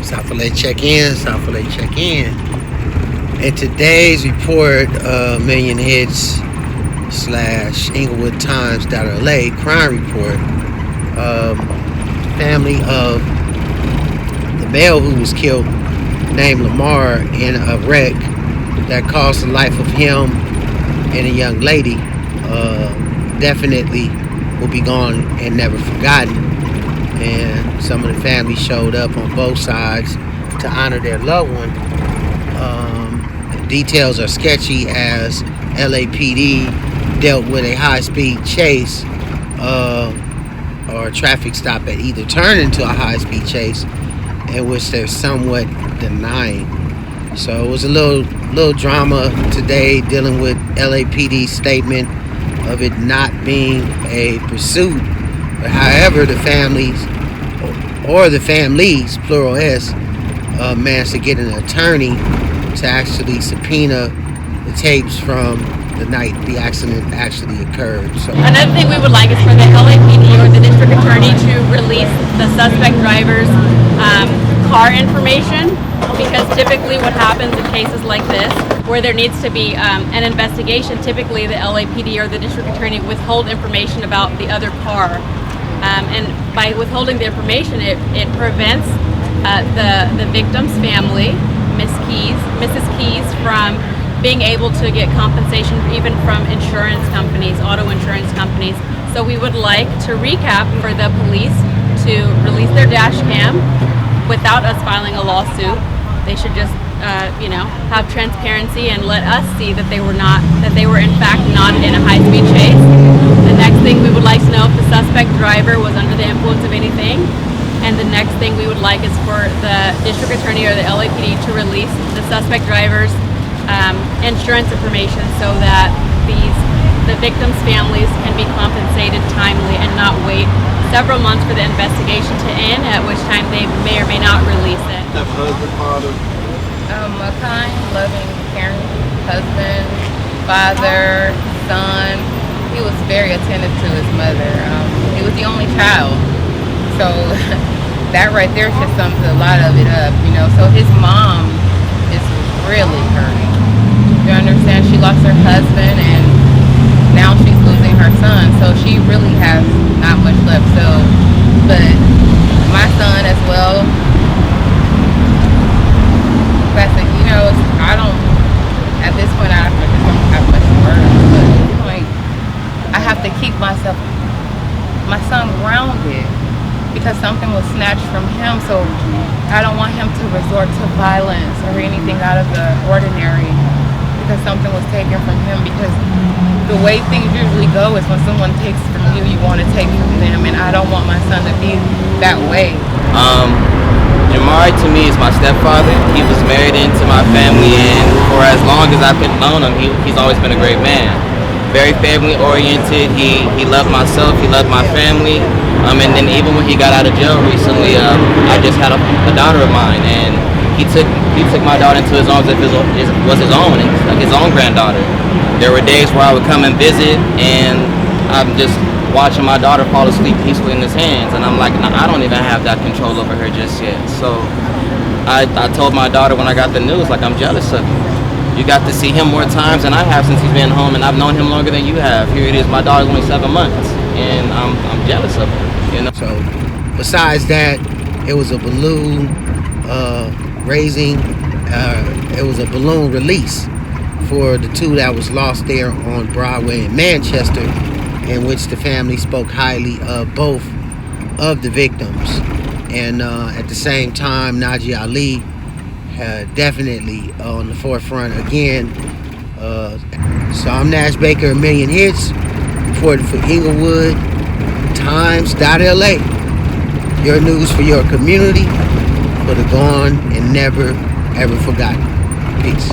South check in. In today's report, Million Hits / Inglewood Times.LA crime report, family of the male who was killed, named Lamar, in a wreck that cost the life of him and a young lady, definitely will be gone and never forgotten. And some of the family showed up on both sides to honor their loved one. Details are sketchy as LAPD dealt with a high-speed chase or a traffic stop at either turn into a high-speed chase, in which they're somewhat denying. So it was a little drama today dealing with LAPD's statement of it not being a pursuit. But however, the families, or the families, plural S, managed to get an attorney to actually subpoena the tapes from the night the accident actually occurred. So another thing we would like is for the LAPD or the district attorney to release the suspect driver's car information, because typically what happens in cases like this, where there needs to be an investigation, typically the LAPD or the district attorney withhold information about the other car. And by withholding the information, it prevents the victim's family, Mrs. Keys, from being able to get compensation even from insurance companies, auto insurance companies. So we would like to recap for the police to release their dash cam without us filing a lawsuit. They should just have transparency and let us see that they were in fact not in a high-speed chase. The next thing we would like to know if the suspect driver was under the influence of anything. And the next thing we would like is for the district attorney or the LAPD to release the suspect driver's insurance information so that the victims' families can be compensated timely and not wait several months for the investigation to end, at which time they may or may not release it. A kind, loving, caring husband, father, son. He was very attentive to his mother. He was the only child. So that right there just sums a lot of it up, So his mom is really hurting. You understand? She lost her husband and now she's losing her son. So she really has not much left. So, but my son as well, at this point, I just don't have much words. But I have to keep my son grounded, because something was snatched from him. So I don't want him to resort to violence or anything out of the ordinary, because something was taken from him. Because the way things usually go is when someone takes from you, you want to take from them. And I don't want my son to be that way. Jamari to me is my stepfather. He was married into my family, and for as long as I've known him, he's always been a great man. Very family oriented. He loved myself, he loved my family. And then even when he got out of jail recently, I just had a daughter of mine, and he took my daughter into his arms as if it was his own, and like his own granddaughter. There were days where I would come and visit, and I'm just watching my daughter fall asleep peacefully in his hands, and I'm like, nah, I don't even have that control over her just yet. So I told my daughter when I got the news, like, I'm jealous of you. You got to see him more times than I have since he's been home, and I've known him longer than you have. Here it is, my daughter's only 7 months, and I'm jealous of her. So besides that, it was a balloon it was a balloon release for the two that was lost there on Broadway in Manchester, in which the family spoke highly of both of the victims. And at the same time, Najee Ali definitely on the forefront again. So I'm Nash Baker, Million Hits, reporting for Inglewood Times.LA. Your news for your community, for the gone and never ever forgotten. Peace.